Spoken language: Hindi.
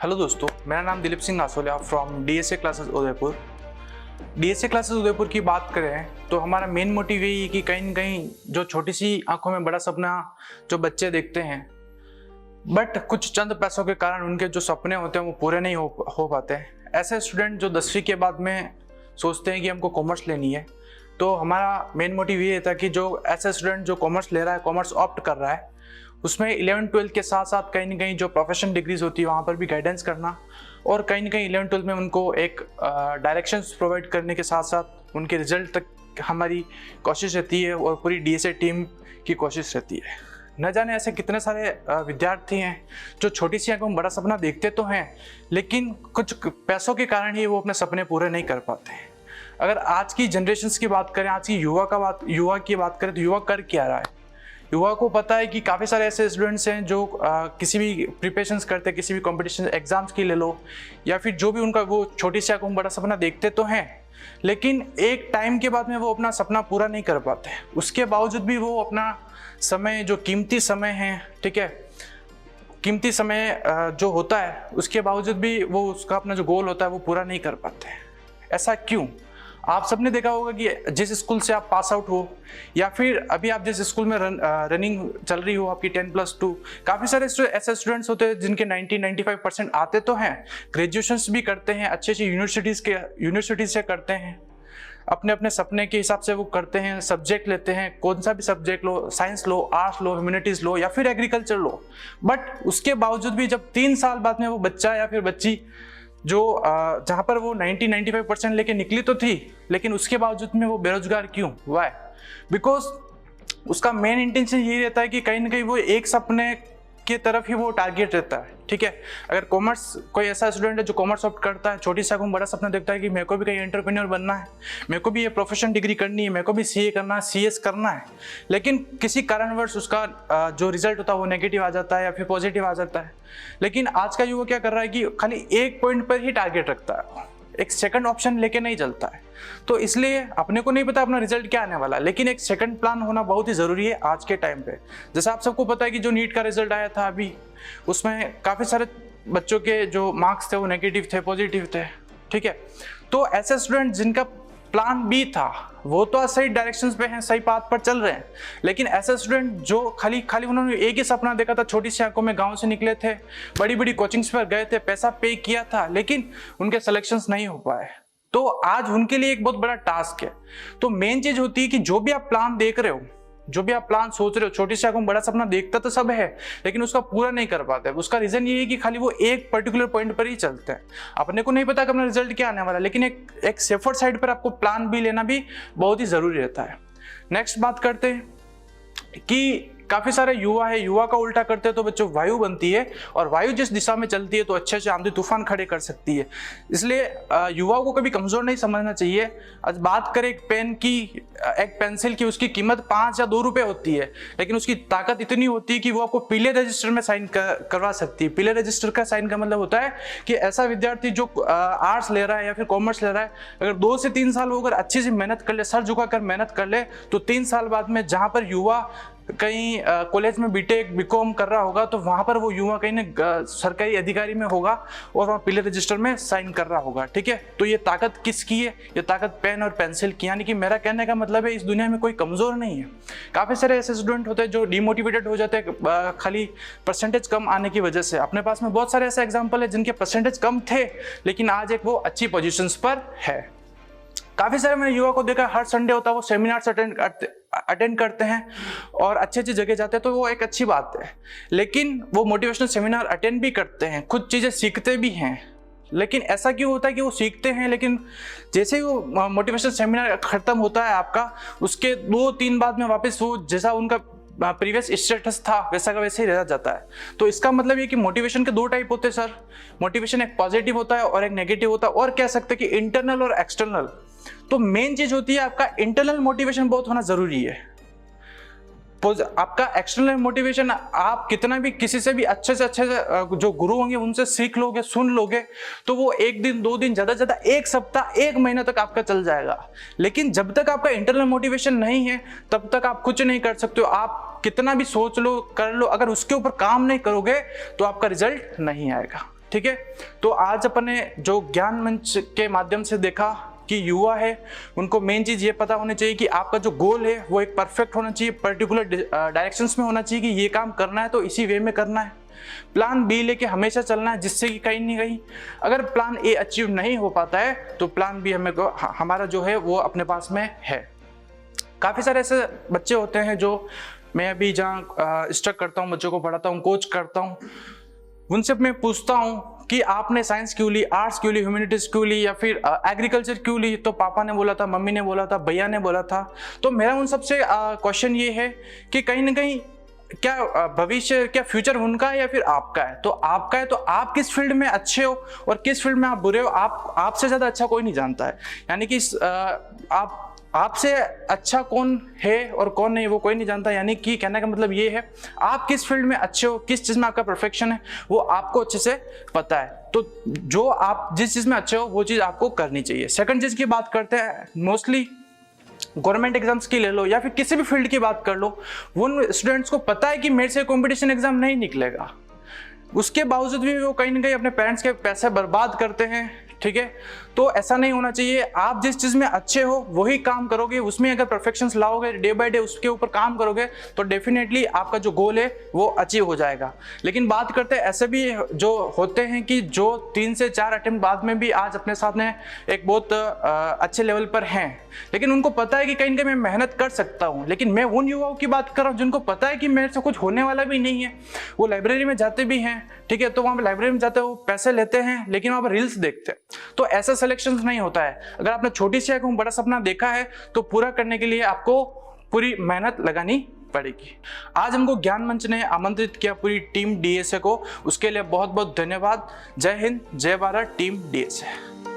हेलो दोस्तों, मेरा नाम Dilip Singh Nasoliya from DSA classes Udaipur. DSA classes Udaipur की बात करें तो हमारा मेन मोटिव यही है कि कहीं न कहीं जो छोटी सी आंखों में बड़ा सपना जो बच्चे देखते हैं, बट कुछ चंद पैसों के कारण उनके जो सपने होते हैं वो पूरे नहीं हो पाते हैं। ऐसे स्टूडेंट जो 10वीं के बाद में सोचते हैं कि हमको कॉमर्स लेनी है, तो हमारा मेन मोटिव ये था कि जो ऐसा स्टूडेंट जो कॉमर्स ले रहा है, कॉमर्स ऑप्ट कर रहा है, उसमें 11th-12th के साथ साथ कहीं ना कहीं जो प्रोफेशनल डिग्रीज होती है वहाँ पर भी गाइडेंस करना, और कहीं ना कहीं 11th-12th में उनको एक डायरेक्शंस प्रोवाइड करने के साथ साथ उनके रिजल्ट तक हमारी कोशिश रहती है और पूरी डीएसए टीम की कोशिश रहती है। न जाने ऐसे कितने सारे विद्यार्थी हैं जो छोटी सी आंखों में बड़ा सपना देखते तो हैं, लेकिन कुछ पैसों के कारण ही वो अपने सपने पूरे नहीं कर पाते हैं। अगर आज की जनरेशन्स की बात करें, आज की युवा की बात करें तो युवा कर क्या रहा है? युवा को पता है कि काफ़ी सारे ऐसे स्टूडेंट्स हैं जो किसी भी प्रिपरेशंस करते हैं, किसी भी कंपटीशन एग्जाम्स की ले लो, या फिर जो भी उनका वो छोटी सी आंखों में बड़ा सपना देखते तो हैं, लेकिन एक टाइम के बाद में वो अपना सपना पूरा नहीं कर पाते। उसके बावजूद भी वो अपना समय, जो कीमती समय है, ठीक है, कीमती समय जो होता है, उसके बावजूद भी वो उसका अपना जो गोल होता है वो पूरा नहीं कर पाते। ऐसा क्यों? आप सबने देखा होगा कि जिस स्कूल से आप पास आउट हो, या फिर अभी आप जिस स्कूल में रनिंग चल रही हो आपकी 10+2, काफ़ी सारे ऐसे स्टूडेंट्स होते हैं जिनके 90-95% आते तो हैं, ग्रेजुएशंस भी करते हैं, अच्छी अच्छी यूनिवर्सिटीज़ से करते हैं, अपने अपने सपने के हिसाब से वो करते हैं, सब्जेक्ट लेते हैं, कौन सा भी सब्जेक्ट लो, साइंस लो, आर्ट्स लो, ह्यूमैनिटीज़ लो, या फिर एग्रीकल्चर लो, बट उसके बावजूद भी जब 3 साल बाद में वो बच्चा या फिर बच्ची जो जहाँ पर वो 90-95% लेके निकली तो थी, लेकिन उसके बावजूद में वो बेरोजगार क्यों? वाई? बिकॉज उसका मेन इंटेंशन यही रहता है कि कहीं ना कहीं वो एक सपने की तरफ ही वो टारगेट रहता है, ठीक है। अगर कॉमर्स, कोई ऐसा स्टूडेंट है जो कॉमर्स ऑप्ट करता है, छोटी सी आंखों में बड़ा सपना देखता है कि मेरे को भी कहीं एंटरप्रेन्योर बनना है, मेरे को भी ये प्रोफेशनल डिग्री करनी है, मेरे को भी सीए करना है, सीएस करना है, लेकिन किसी कारणवश उसका जो रिजल्ट होता है वो नेगेटिव आ जाता है या फिर पॉजिटिव आ जाता है। लेकिन आज का युवा क्या कर रहा है कि खाली एक पॉइंट पर ही टारगेट रखता है, एक सेकंड ऑप्शन लेके नहीं चलता है। तो इसलिए अपने को नहीं पता अपना रिजल्ट क्या आने वाला, लेकिन एक सेकंड प्लान होना बहुत ही ज़रूरी है आज के टाइम पे। जैसे आप सबको पता है कि जो नीट का रिजल्ट आया था अभी, उसमें काफ़ी सारे बच्चों के जो मार्क्स थे वो नेगेटिव थे, पॉजिटिव थे, ठीक है। तो ऐसे स्टूडेंट जिनका प्लान बी था वो तो सही डायरेक्शंस पे हैं, सही पाथ पर चल रहे हैं, लेकिन ऐसे स्टूडेंट जो खाली उन्होंने एक ही सपना देखा था, छोटी सी आंखों में गांव से निकले थे, बड़ी बड़ी कोचिंग्स पर गए थे, पैसा पे किया था, लेकिन उनके सिलेक्शंस नहीं हो पाए, तो आज उनके लिए एक बहुत बड़ा टास्क है। तो मेन चीज होती है कि जो भी आप प्लान देख रहे हो, जो भी आप प्लान सोच रहे हो, छोटी सी आंखों में बड़ा सपना देखता तो सब है, लेकिन उसका पूरा नहीं कर पाते। उसका रीजन ये है कि खाली वो एक पर्टिकुलर पॉइंट पर ही चलते हैं। अपने को नहीं पता कि अपना रिजल्ट क्या आने वाला है, लेकिन एक सेफर साइड पर आपको प्लान भी लेना भी बहुत ही जरूरी रहता है। नेक्स्ट बात करते हैं कि काफी सारे युवा है, युवा का उल्टा करते हैं तो बच्चों वायु बनती है, और वायु जिस दिशा में चलती है तो अच्छे से आंधी तूफान खड़े कर सकती है। इसलिए युवाओं को कभी कमजोर नहीं समझना चाहिए। आज बात करें एक पेन की, एक पेंसिल की, उसकी कीमत 5 या 2 रुपए होती है, लेकिन उसकी ताकत इतनी होती है कि वो आपको पीले रजिस्टर में साइन करवा सकती है। पीले रजिस्टर का साइन का मतलब होता है कि ऐसा विद्यार्थी जो आर्ट्स ले रहा है या फिर कॉमर्स ले रहा है, अगर 2 से 3 साल वो अगर अच्छी सी मेहनत कर ले, सर झुकाकर मेहनत कर ले, तो 3 साल बाद में जहाँ पर युवा कहीं कॉलेज में बीटेक बीकॉम कर रहा होगा, तो वहां पर वो युवा कहीं ना सरकारी अधिकारी में होगा और वहाँ पीले रजिस्टर में साइन कर रहा होगा, ठीक है। तो ये ताकत किसकी है? ये ताकत पेन और पेंसिल की। यानी कि मेरा कहने का मतलब है इस दुनिया में कोई कमजोर नहीं है। काफी सारे ऐसे स्टूडेंट होते हैं जो डिमोटिवेटेड हो जाते हैं खाली परसेंटेज कम आने की वजह से। अपने पास में बहुत सारे ऐसे एग्जाम्पल है जिनके परसेंटेज कम थे, लेकिन आज एक वो अच्छी पोजिशन पर है। काफी सारे मैंने युवा को देखा, हर संडे होता है वो सेमिनार्स अटेंड करते हैं और अच्छी जगह जाते हैं, तो वो एक अच्छी बात है। लेकिन वो मोटिवेशनल सेमिनार अटेंड भी करते हैं, कुछ चीज़ें सीखते भी हैं, लेकिन ऐसा क्यों होता है कि वो सीखते हैं, लेकिन जैसे ही वो मोटिवेशनल सेमिनार खत्म होता है आपका, उसके 2-3 बाद में वापस वो जैसा उनका प्रीवियस स्टेटस था वैसा का वैसे ही रह जाता है। तो इसका मतलब ये कि मोटिवेशन के 2 टाइप होते हैं सर। मोटिवेशन एक पॉजिटिव होता है और एक नेगेटिव होता है, और कह सकते हैं कि इंटरनल और एक्सटर्नल। तो मेन चीज होती है आपका इंटरनल मोटिवेशन बहुत होना जरूरी है। आपका एक्सटर्नल मोटिवेशन, आप कितना भी किसी से भी अच्छे से जो गुरु होंगे उनसे सीख लोगे, सुन लोगे, तो वो 1 दिन 2 दिन, ज्यादा ज्यादा 1 सप्ताह 1 महीना तक आपका चल जाएगा। लेकिन जब तक आपका इंटरनल मोटिवेशन नहीं है तब तक आप कुछ नहीं कर सकते हो। आप कितना भी सोच लो, कर लो, अगर उसके ऊपर काम नहीं करोगे तो आपका रिजल्ट नहीं आएगा। ठीक है। तो आज अपने जो ज्ञान मंच के माध्यम से देखा कि युवा है, उनको मेन चीज़ ये पता होनी चाहिए कि आपका जो गोल है वो एक परफेक्ट होना चाहिए, पर्टिकुलर डायरेक्शंस में होना चाहिए कि ये काम करना है तो इसी वे में करना है। प्लान बी लेके हमेशा चलना है, जिससे कि कहीं नहीं कहीं अगर प्लान ए अचीव नहीं हो पाता है तो प्लान बी हमारा जो है वो अपने पास में है। काफ़ी सारे ऐसे बच्चे होते हैं जो मैं अभी जहाँ इंस्ट्रक्ट करता हूँ, बच्चों को पढ़ाता हूँ, कोच करता हूँ, उनसे मैं पूछता हूँ कि आपने साइंस क्यों ली, आर्ट्स क्यों ली, ह्यूमैनिटीज क्यों ली, या फिर एग्रीकल्चर क्यों ली। तो पापा ने बोला था, मम्मी ने बोला था, भैया ने बोला था। तो मेरा उन सबसे क्वेश्चन ये है कि कहीं ना कहीं क्या भविष्य, क्या फ्यूचर उनका है या फिर आपका है। तो आपका है तो आप किस फील्ड में अच्छे हो और किस फील्ड में आप बुरे हो, आपसे ज़्यादा अच्छा कोई नहीं जानता है। यानी कि आपसे अच्छा कौन है और कौन नहीं वो कोई नहीं जानता। यानी कि कहने का मतलब ये है, आप किस फील्ड में अच्छे हो, किस चीज़ में आपका परफेक्शन है, वो आपको अच्छे से पता है। तो जो आप जिस चीज़ में अच्छे हो वो चीज़ आपको करनी चाहिए। सेकंड चीज़ की बात करते हैं, मोस्टली गवर्नमेंट एग्जाम्स की ले लो या फिर किसी भी फील्ड की बात कर लो, उन स्टूडेंट्स को पता है कि मेरे से कंपटीशन एग्जाम नहीं निकलेगा, उसके बावजूद भी वो कहीं ना कहीं अपने पेरेंट्स के पैसे बर्बाद करते हैं, ठीक है। तो ऐसा नहीं होना चाहिए। आप जिस चीज़ में अच्छे हो वही काम करोगे, उसमें अगर परफेक्शंस लाओगे, डे बाय डे उसके ऊपर काम करोगे तो डेफिनेटली आपका जो गोल है वो अचीव हो जाएगा। लेकिन बात करते हैं ऐसे भी जो होते हैं कि जो 3 से 4 अटेम्प्ट बाद में भी आज अपने साथ में एक बहुत अच्छे लेवल पर हैं, लेकिन उनको पता है कि कहीं ना कहीं मैं मेहनत कर सकता हूँ। लेकिन मैं उन युवाओं की बात कर रहा हूँ जिनको पता है कि मेरे से कुछ होने वाला भी नहीं है। वो लाइब्रेरी में जाते भी हैं, ठीक है, तो वहाँ पर लाइब्रेरी में जाते हैं, वो पैसे लेते हैं, लेकिन वहाँ पर रील्स देखते हैं। तो ऐसा सिलेक्शन नहीं होता है। अगर आपने छोटी सी एक बड़ा सपना देखा है तो पूरा करने के लिए आपको पूरी मेहनत लगानी पड़ेगी। आज हमको ज्ञान मंच ने आमंत्रित किया पूरी टीम डीएसए को, उसके लिए बहुत बहुत धन्यवाद। जय हिंद, जय भारत, टीम डीएसए।